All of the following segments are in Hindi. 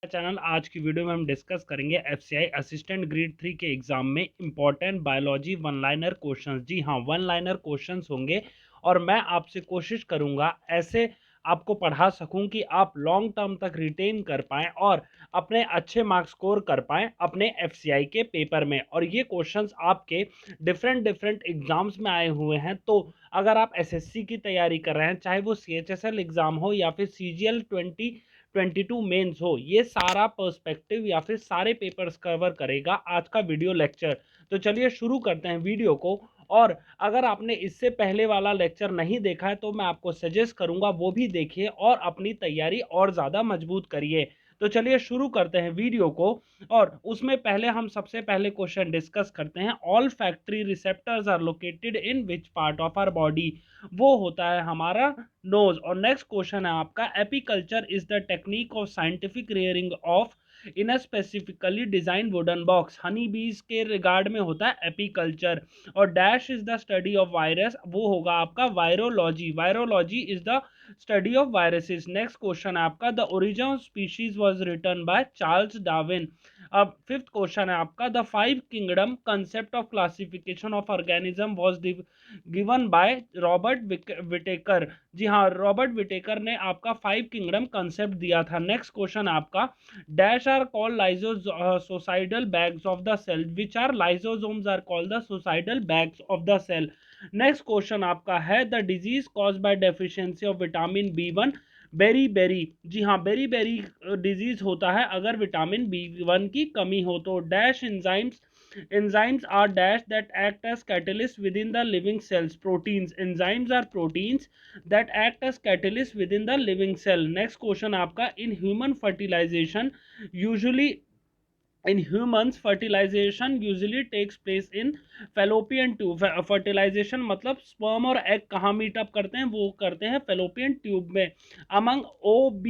चैनल। आज की वीडियो में हम डिस्कस करेंगे एफसीआई असिस्टेंट ग्रेड 3 के एग्जाम में important biology one liner questions. जी हाँ, वन लाइनर क्वेश्चंस होंगे और मैं आपसे कोशिश करूंगा ऐसे आपको पढ़ा सकूं कि आप लॉन्ग टर्म तक रिटेन कर पाएं और अपने अच्छे मार्क्स स्कोर कर पाएं अपने एफसीआई के पेपर में। और ये क्वेश्चंस आपके डिफरेंट डिफरेंट एग्जाम्स में आए हुए हैं। तो अगर आप एसएससी की तैयारी कर रहे हैं, चाहे वो सीएचएसएल एग्जाम हो या फिर सीजीएल 2022 मेंस हो, ये सारा पर्सपेक्टिव या फिर सारे पेपर्स कवर करेगा आज का वीडियो लेक्चर। तो चलिए शुरू करते हैं वीडियो को। और अगर आपने इससे पहले वाला लेक्चर नहीं देखा है तो मैं आपको सजेस्ट करूंगा वो भी देखिए और अपनी तैयारी और ज़्यादा मजबूत करिए। तो चलिए शुरू करते हैं वीडियो को। और उसमें पहले हम सबसे पहले क्वेश्चन डिस्कस करते हैं। Olfactory receptors are located in which part of our body? वो होता है हमारा नोज। और नेक्स्ट क्वेश्चन है आपका, apiculture is the technique of scientific rearing of in a specifically design wooden box. Honey bees के रिगार्ड में होता है एपीकल्चर। और dash is the study of virus, वो होगा आपका virology. Virology is the study of viruses. Next question है आपका, the origin of species was written by Charles Darwin. अब फिफ्थ क्वेश्चन है आपका, the five kingdom concept of classification of organism was given by Robert Whittaker. जी हाँ, रॉबर्ट विटेकर ने आपका फाइव किंगडम कंसेप्ट दिया था। नेक्स्ट क्वेश्चन आपका, dash are called lysosidal bags of the cell, which are lysosomes are called the suicidal bags of the cell. Next question आपका है, the disease caused by deficiency of vitamin B 1। Beriberi, जी हाँ, बेरी बेरी डिजीज होता है अगर विटामिन बी 1 की कमी हो। तो dash enzymes are dash that act as catalysts within the living cells. Proteins, enzymes are proteins that act as catalysts within the living cell. Next question आपका, in humans fertilization usually takes place in fallopian tube. fertilization मतलब sperm और egg कहाँ मीट अप करते हैं? वो करते हैं fallopian tube में। among O, B,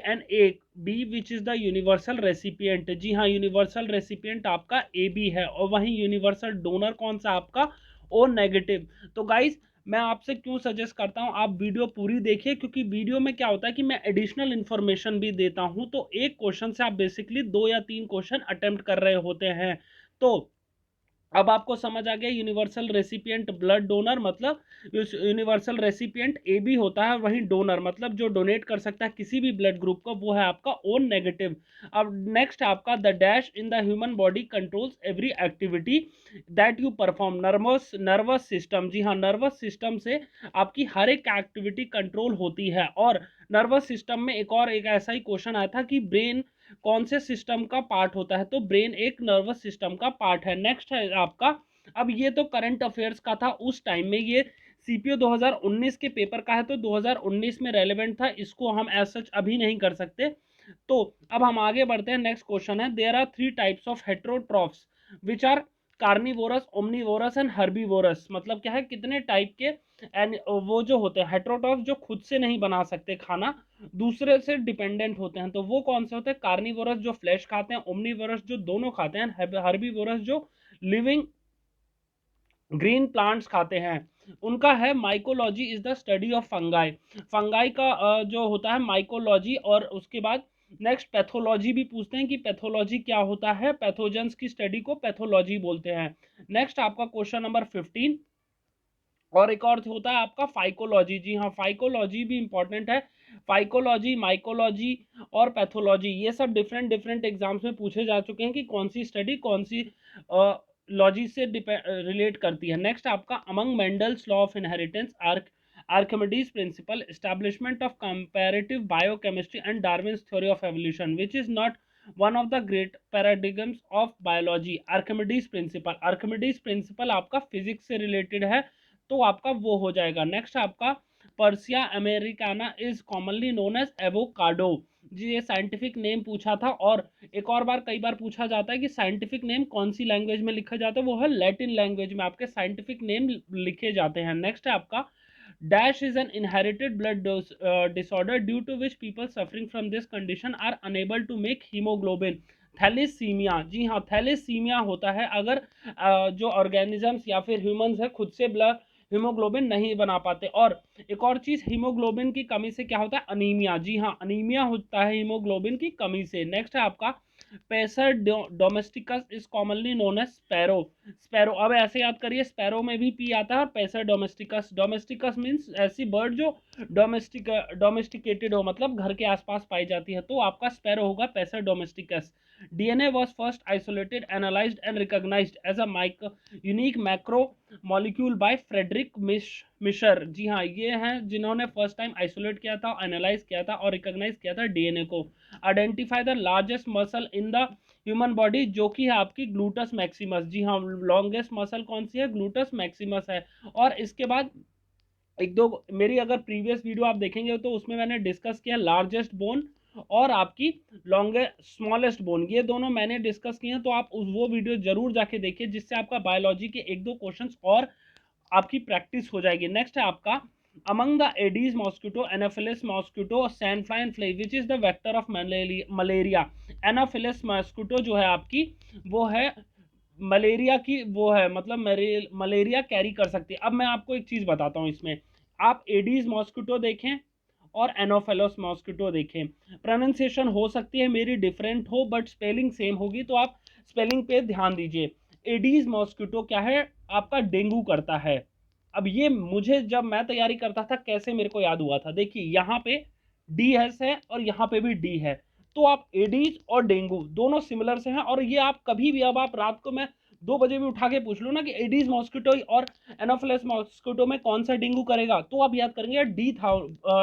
and A, B which is the universal recipient। जी हाँ, यूनिवर्सल रेसिपिएंट आपका AB है। और वहीं यूनिवर्सल डोनर कौन सा आपका? O negative. तो गाइस, मैं आपसे क्यों सजेस्ट करता हूं आप वीडियो पूरी देखिए, क्योंकि वीडियो में क्या होता है कि मैं एडिशनल इन्फॉर्मेशन भी देता हूं। तो एक क्वेश्चन से आप बेसिकली 2 या 3 क्वेश्चन अटेम्प्ट कर रहे होते हैं। तो अब आपको समझ आ गया, यूनिवर्सल रेसिपिएंट ब्लड डोनर मतलब यूनिवर्सल रेसिपिएंट ए बी होता है, वहीं डोनर मतलब जो डोनेट कर सकता है किसी भी ब्लड ग्रुप को, वो है आपका ओ नेगेटिव। अब नेक्स्ट आपका, the dash in the human body controls every activity that you perform. Nervous system, जी हाँ, नर्वस सिस्टम से आपकी हर एक एक्टिविटी कंट्रोल होती है। और नर्वस सिस्टम में एक ऐसा ही क्वेश्चन आया था कि ब्रेन कौन से सिस्टम का पार्ट होता है? तो ब्रेन एक नर्वस सिस्टम का पार्ट है। नेक्स्ट है आपका, अब ये तो करंट अफेयर्स का था उस टाइम में, ये सीपीओ 2019 के पेपर का है तो 2019 में रेलेवेंट था, इसको हम एज सच अभी नहीं कर सकते। तो अब हम आगे बढ़ते हैं। नेक्स्ट क्वेश्चन है, there are 3 types of heterotrophs which are carnivorous, omnivorous and herbivorous. मतलब क्या है, कितने टाइप के एंड वो जो होते हैं हेट्रोट्रॉफ, जो खुद से नहीं बना सकते खाना, दूसरे से डिपेंडेंट होते हैं। तो वो कौन से होते हैं? कार्निवोरस जो फ्लैश खाते हैं, ओमनीवोरस जो दोनों खाते हैं, हर्बीवोरस जो लिविंग ग्रीन प्लांट्स खाते हैं। उनका है mycology is the study of fungi. Fungi का जो होता है माइकोलॉजी। और उसके बाद नेक्स्ट पैथोलॉजी भी पूछते हैं कि पैथोलॉजी क्या होता है, पैथोजेंस की स्टडी को पैथोलॉजी बोलते हैं। नेक्स्ट आपका क्वेश्चन नंबर 15। और एक और होता है आपका फाइकोलॉजी। जी हाँ, फाइकोलॉजी भी इंपॉर्टेंट है। फाइकोलॉजी, माइकोलॉजी और पैथोलॉजी, ये सब डिफरेंट डिफरेंट एग्जाम्स में पूछे जा चुके हैं कि कौन सी स्टडी कौन सी लॉजी से रिलेट करती है। नेक्स्ट आपका, among Mendel's law of inheritance, Archimedes principle, establishment of comparative biochemistry and Darwin's theory of evolution, which is not one of the great paradigms of biology. Archimedes principle, Archimedes principle आपका फिजिक्स से रिलेटेड है, तो आपका वो हो जाएगा। नेक्स्ट आपका, Persea americana is commonly known as avocado. जी, ये साइंटिफिक नेम पूछा था। और एक और बार कई बार पूछा जाता है कि साइंटिफिक नेम कौन सी लैंग्वेज में लिखा जाता है, वो है लैटिन लैंग्वेज में आपके साइंटिफिक नेम लिखे जाते हैं। नेक्स्ट है आपका, dash is an inherited blood disorder due to which people suffering from this condition are unable to make haemoglobin. Thalassaemia, जी हाँ, थैलेसीमिया होता है अगर जो ऑर्गेनिजम्स या फिर ह्यूमंस है खुद से ब्लड हीमोग्लोबिन नहीं बना पाते। और एक और चीज, हीमोग्लोबिन की कमी से क्या होता है, अनीमिया। जी हाँ, अनीमिया होता है हीमोग्लोबिन की कमी से। नेक्स्ट है आपका Passer domesticus is commonly known as sparrow. Sparrow, अब ऐसे याद करिए, स्पैरो में भी पी आता है, और पेसर डोमेस्टिकस, डोमेस्टिकस मीन्स ऐसी बर्ड जो डोमेस्टिकेटेड हो, मतलब घर के आसपास पाई जाती है, तो आपका स्पैरो होगा Passer domesticus. DNA was first isolated, analysed and recognised as a unique macromolecule by Friedrich Miescher. जी हाँ, ये हैं जिन्होंने फर्स्ट टाइम आइसोलेट किया था, एनालाइज किया था और रिकॉग्नाइज किया था डीएनए को। Identify the largest muscle in the human body, जो कि है आपकी ग्लूटस मैक्सिमस। जी हाँ, लॉन्गेस्ट मसल कौन सी है, ग्लूटस मैक्सिमस है। और इसके बाद एक दो मेरी अगर प्रीवियस वीडियो आप देखेंगे तो उसमें मैंने डिस्कस किया लार्जेस्ट बोन और आपकी लॉन्गेस्ट स्मॉलेस्ट बोन, ये दोनों मैंने डिस्कस किए हैं, तो आप वो वीडियो जरूर जाके देखिए, जिससे आपका बायोलॉजी के एक दो क्वेश्चंस और आपकी प्रैक्टिस हो जाएगी। नेक्स्ट है आपका among the Aedes mosquito, Anopheles mosquito, sandfly and fly which is the vector of malaria. Anopheles mosquito जो है आपकी, वो है मलेरिया की, वो है मतलब मलेरिया कैरी कर सकती है। अब मैं आपको एक चीज बताता हूँ इसमें, आप एडीज मॉस्किटो देखें और एनोफेलोस मॉस्किटो देखें, प्रोनाउंसिएशन हो सकती है मेरी डिफरेंट हो, बट स्पेलिंग सेम होगी, तो आप स्पेलिंग पे ध्यान दीजिए। एडीज मॉस्किटो क्या है, आपका डेंगू करता है। अब ये मुझे जब मैं तैयारी करता था कैसे मेरे को याद हुआ था, देखिए यहाँ पे डी एस है और यहाँ पे भी डी है, तो आप एडीज और डेंगू दोनों सिमिलर से हैं। और ये आप कभी भी, अब आप रात को मैं 2 बजे भी उठा के पूछ लो ना कि एडीज मॉस्किटो और एनोफिलस मॉस्किटो में कौन सा डेंगू करेगा, तो आप याद करेंगे डी था,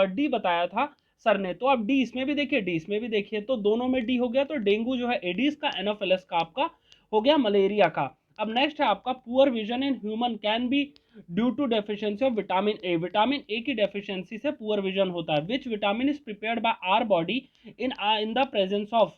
डी बताया था सर ने, तो आप डी इसमें भी देखिए, डी इसमें भी देखिए, तो दोनों में डी हो गया, तो डेंगू जो है एडीज का, एनोफिलस का आपका हो गया मलेरिया का। अब नेक्स्ट है आपका poor vision in human can be due to deficiency of vitamin A. Vitamin A की डेफिशिएंसी से पुअर विजन होता है। Which vitamin is prepared by our body in the presence of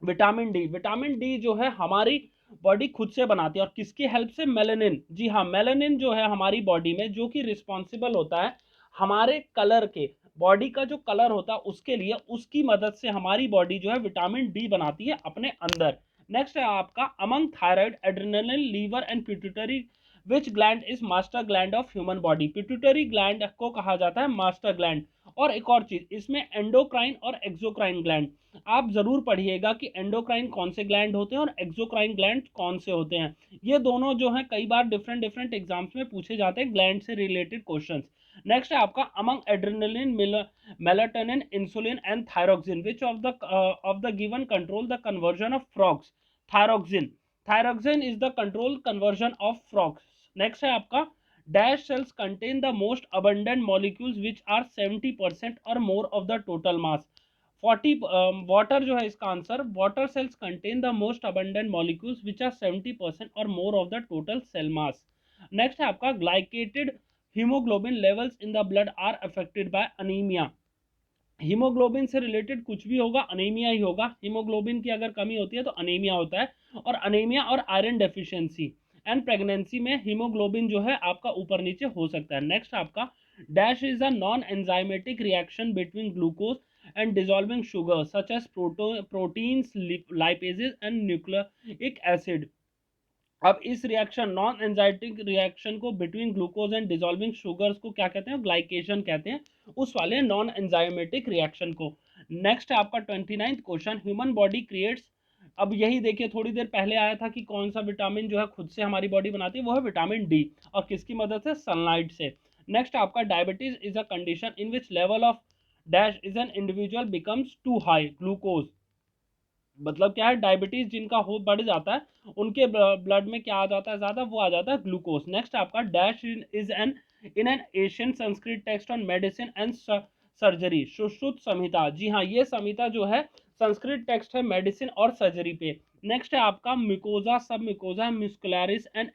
vitamin D. Vitamin D जो है हमारी बॉडी खुद से बनाती है, और किसकी हेल्प से, मेलानिन। जी हाँ, मेलानिन जो है हमारी बॉडी में, जो कि रिस्पॉन्सिबल होता है हमारे कलर के, बॉडी का जो कलर होता है उसके लिए, उसकी मदद से हमारी बॉडी जो है विटामिन डी बनाती है अपने अंदर। नेक्स्ट है आपका among thyroid, adrenaline, liver and pituitary which gland is master gland of human body. Pituitary gland को कहा जाता है मास्टर ग्लैंड। और एक और चीज इसमें एंडोक्राइन और एक्सोक्राइन ग्लैंड, आप जरूर पढ़िएगा कि एंडोक्राइन कौन से ग्लैंड होते हैं और एक्सोक्राइन ग्लैंड कौन से होते हैं। ये दोनों जो हैं कई बार डिफरेंट डिफरेंट एग्जाम्स में पूछे जाते हैं ग्लैंड से रिलेटेड क्वेश्चंस। नेक्स्ट है आपका among adrenaline, melatonin, insulin and thyroxine which of the given control the conversion of frogs. Thyroxine, thyroxine is the control conversion of frogs. Next है आपका dash cells contain the most abundant molecules which are 70% or more of the total mass. 40 water जो है इसका answer, water cells contain the most abundant molecules which are 70% or more of the total cell mass. Next है आपका glycated haemoglobin levels in the blood are affected by anaemia. Haemoglobin से रिलेटेड कुछ भी होगा, अनीमिया ही होगा। हीमोग्लोबिन की अगर कमी होती है तो अनीमिया होता है, और अनीमिया और आयरन डेफिशिएंसी एंड प्रेगनेंसी में हीमोग्लोबिन जो है आपका ऊपर नीचे हो सकता है। नेक्स्ट आपका dash is a non enzymatic reaction between glucose and dissolving sugar such as proteins, lipases and nucleic acid। अब इस रिएक्शन, नॉन एंजाइमेटिक रिएक्शन को between glucose and dissolving sugars को क्या कहते हैं, ग्लाइकेशन कहते हैं, उस वाले नॉन एंजाइमेटिक रिएक्शन को। नेक्स्ट है आपका 29th question, human body creates. अब यही देखिए, थोड़ी देर पहले आया था कि कौन सा विटामिन जो है खुद से हमारी बॉडी बनाती है, वो है विटामिन डी, और किसकी मदद से, सनलाइट से। नेक्स्ट आपका diabetes is a condition in which level of dash is an individual becomes too high glucose. मतलब क्या है, डायबिटीज जिनका हो बढ़ जाता है उनके ब्लड में क्या आ जाता है ज्यादा, वो आ जाता है ग्लूकोज। नेक्स्ट आपका dash is an in an Asian Sanskrit text on medicine and surgery, Sushruta Samhita. जी हाँ, ये संहिता जो है संस्कृत टेक्स्ट है मेडिसिन और सर्जरी पे। नेक्स्ट है आपका mucosa, submucosa, muscularis and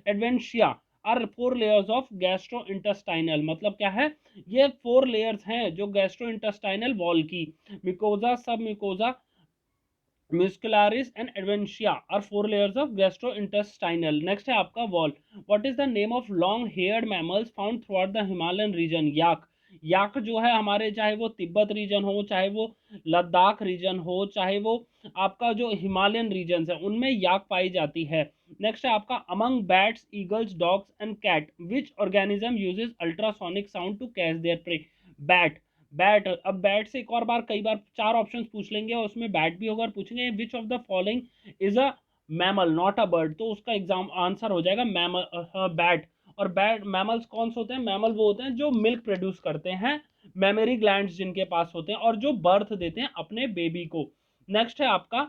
adventitia are 4 layers of gastrointestinal. मतलब क्या है, ये 4 लेयर्स हैं जो गैस्ट्रो इंटेस्टाइनल वॉल की। Mucosa, submucosa, muscularis and adventitia are 4 layers of gastrointestinal. Next है आपका wall. What is the name of long haired mammals found throughout the Himalayan region. Yak, yak जो है हमारे, चाहे वो तिब्बत रीजन हो, चाहे वो लद्दाख रीजन हो, चाहे वो आपका जो हिमालयन रीजन है, उनमें याक पाई जाती है। नेक्स्ट है आपका among bats, eagles, dogs and cat which organism uses ultrasonic sound to catch their prey. Bat, bat, अब बैट से एक और बार कई बार 4 ऑप्शंस पूछ लेंगे और उसमें बैट भी होगा, और पूछेंगे विच of the following is a mammal not a bird, तो उसका एग्जाम आंसर हो जाएगा मैमल, बैट। और बैट, मैमल्स कौन से होते हैं? मैमल वो होते हैं जो मिल्क प्रोड्यूस करते हैं, मेमोरी ग्लैंड्स जिनके पास होते हैं, और जो बर्थ देते हैं अपने बेबी को। नेक्स्ट है आपका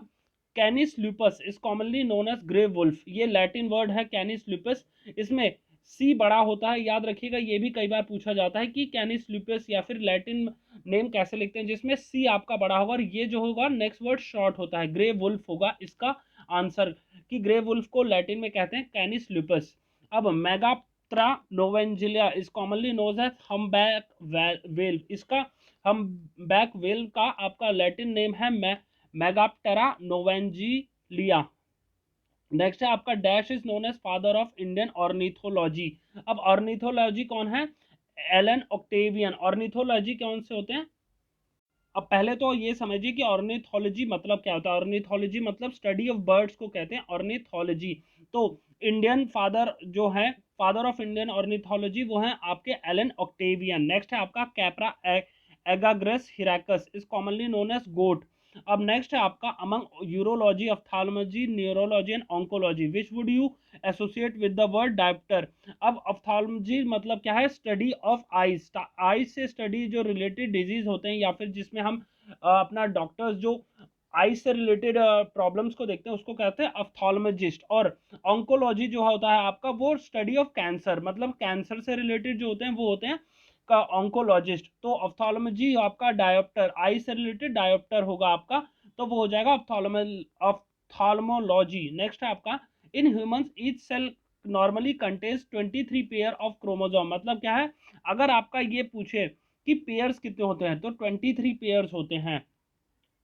Canis lupus is commonly known as grey wolf, ये लैटिन वर्ड है कैनिस लुपस, इसमें सी बड़ा होता है, याद रखिएगा, ये भी कई बार पूछा जाता है कि कैनिस लुपस या फिर लैटिन नेम कैसे लिखते हैं, जिसमें सी आपका बड़ा होगा, और ये जो होगा नेक्स्ट वर्ड शॉर्ट होता है, ग्रे वुल्फ होगा इसका आंसर, कि ग्रे वुल्फ को लैटिन में कहते हैं कैनिस लुपस। अब Megaptera novaeangliae is commonly known as humpback whale, इसका हम्बैक वेल का आपका लैटिन नेम है मेगाप्टेरा नोवेंजिलिया। नेक्स्ट है आपका dash is known as father of Indian ornithology. अब ऑर्निथोलॉजी कौन है? Elon Octavian. ऑर्निथोलॉजी कौन से होते हैं? अब पहले तो ये समझिए कि ऑर्निथोलॉजी मतलब क्या होता है। ऑर्निथोलॉजी मतलब स्टडी ऑफ बर्ड्स को कहते हैं ऑर्निथोलॉजी। तो इंडियन फादर जो है, फादर ऑफ इंडियन ऑर्निथोलॉजी, वो है आपके एलन ऑक्टेवियन। नेक्स्ट है आपका Capra aegagrus hircus is commonly known as goat. अब नेक्स्ट है आपका among urology, ophthalmology, neurology and oncology which would you associate with the word dioptre. अब ऑफ्थाल्मोलॉजी मतलब क्या है? स्टडी ऑफ आइज, आइज से स्टडी जो रिलेटेड डिजीज होते हैं, या फिर जिसमें हम अपना डॉक्टर्स जो आइज से रिलेटेड प्रॉब्लम्स को देखते हैं उसको कहते हैं ऑफ्थाल्मोलॉजिस्ट। और ऑन्कोलॉजी जो होता है आपका, वो स्टडी ऑफ कैंसर, मतलब कैंसर से रिलेटेड जो होते हैं वो होते हैं का ऑन्कोलॉजिस्ट। तो ऑफ्थाल्मोलॉजी आपका डायोप्टर, आई से रिलेटेड डायोप्टर होगा आपका, तो वो हो जाएगा ऑफ्थाल्मोलॉजी। नेक्स्ट है आपका in humans each cell normally contains 23 pair of chromosome, मतलब क्या है? अगर आपका ये पूछे कि पेयर्स कितने होते हैं, तो 23 पेयर्स होते हैं।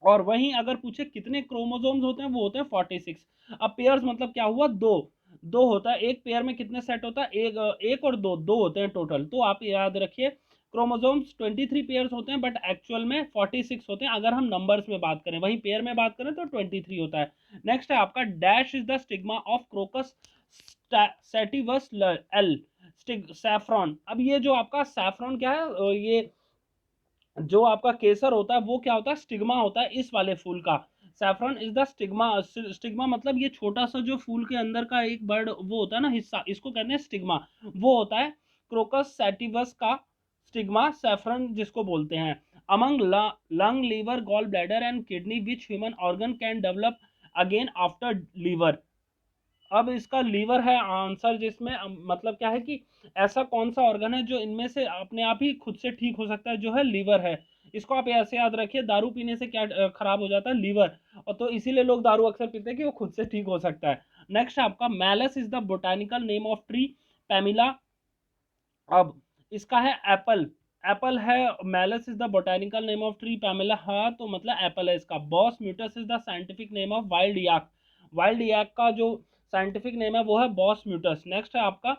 और वहीं अगर पूछे कितने क्रोमोसोम्स होते हैं, वो होते हैं 46। अब पेयर्स मतलब क्या हुआ? दो, दो होता है एक पेयर में, कितने सेट होता है? एक और दो, दो होते हैं टोटल। तो आप याद रखिए क्रोमोसोम्स 23 पेयर्स होते हैं, बट एक्चुअल में 46 होते हैं अगर हम नंबर्स में बात करें, वहीं पेयर में बात करें तो 23 होता है। नेक्स्ट है आपका dash is the stigma of crocus sativus L saffron. अब ये जो आपका सैफ्रॉन क्या है, ये जो आपका केसर होता है वो क्या होता है? स्टिग्मा होता है इस वाले फूल का। Saffron is the stigma. Stigma मतलब ये छोटा सा जो फूल के अंदर का एक बर्ड वो होता है ना हिस्सा, इसको कहते हैं स्टिग्मा, वो होता है क्रोकस सैटिवस का स्टिग्मा, सैफरन जिसको बोलते हैं। Among lung, liver, gall bladder and kidney which human organ can develop again after liver. अब इसका लीवर है आंसर, जिसमें मतलब क्या है कि ऐसा कौन सा ऑर्गन है जो इनमें से अपने आप ही खुद से ठीक हो सकता है, जो है लीवर है। इसको आप ऐसे याद रखिए, दारू पीने से क्या खराब हो जाता है? लीवर। और तो इसीलिए लोग दारू अक्सर पीते हैं कि वो खुद से ठीक हो सकता है। नेक्स्ट आपका Malus is the botanical name of tree pumila. अब इसका है एप्पल, एप्पल है। Malus is the botanical name of tree pumila, हाँ तो मतलब एप्पल है इसका। Bos mutus is the scientific name of wild yak, wild yak का जो साइंटिफिक नेम है वो है बॉस म्यूटस। नेक्स्ट है आपका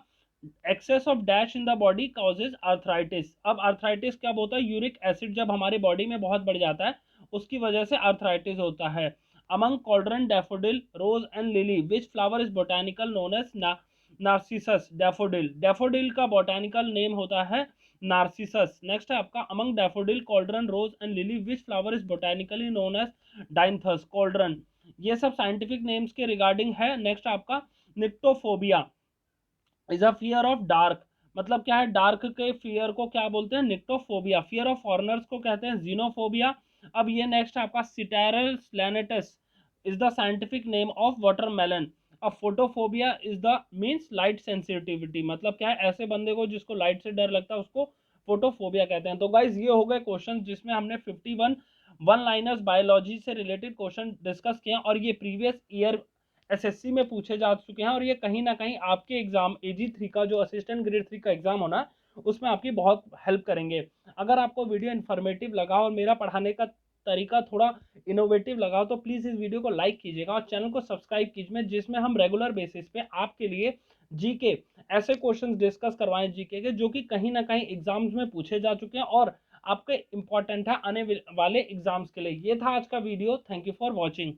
excess of dash in the body causes arthritis. अब आर्थराइटिस क्या होता है? यूरिक एसिड जब हमारे बॉडी में बहुत बढ़ जाता है उसकी वजह से आर्थराइटिस होता है। Among cauldron, daffodil, rose and lily which flower is botanical known as narcissus. Daffodil, daffodil का बोटानिकल नेम होता है नार्सिसस। नेक्स्ट है आपका among daffodil, cauldron, rose and lily which flower is botanically known as dianthus. Cauldron, ये सब साइंटिफिक नेम्स के रिगार्डिंग है। नेक्स्ट आपका nyctophobia is a fear of dark, मतलब क्या है? डार्क के फियर को क्या बोलते हैं? निक्टोफोबिया। फियर ऑफ फॉरनर्स को कहते हैं जीनोफोबिया। अब ये नेक्स्ट आपका Citrullus lanatus is the scientific name of watermelon. अब photophobia is the means light sensitivity, मतलब क्या है? ऐसे बंदे को जिसको लाइट से डर लगता है उसको फोटोफोबिया कहते हैं। तो गाइज ये हो गए क्वेश्चन जिसमें हमने 51 वन लाइनर्स बायोलॉजी से रिलेटेड क्वेश्चन डिस्कस किए, और ये प्रीवियस ईयर एसएससी में पूछे जा चुके हैं, और ये कहीं ना कहीं आपके एग्जाम AG3 का जो असिस्टेंट ग्रेड 3 का एग्जाम होना है उसमें आपकी बहुत हेल्प करेंगे। अगर आपको वीडियो इन्फॉर्मेटिव लगा और मेरा पढ़ाने का तरीका थोड़ा इनोवेटिव लगा तो प्लीज़ इस वीडियो को लाइक कीजिएगा और चैनल को सब्सक्राइब कीजिए, जिसमें हम रेगुलर बेसिस पे आपके लिए जीके ऐसे क्वेश्चंस डिस्कस करवाएं जीके के, जो कि कहीं ना कहीं एग्जाम्स में पूछे जा चुके हैं और आपके इंपॉर्टेंट है आने वाले एग्जाम्स के लिए। ये था आज का video. Thank you for watching.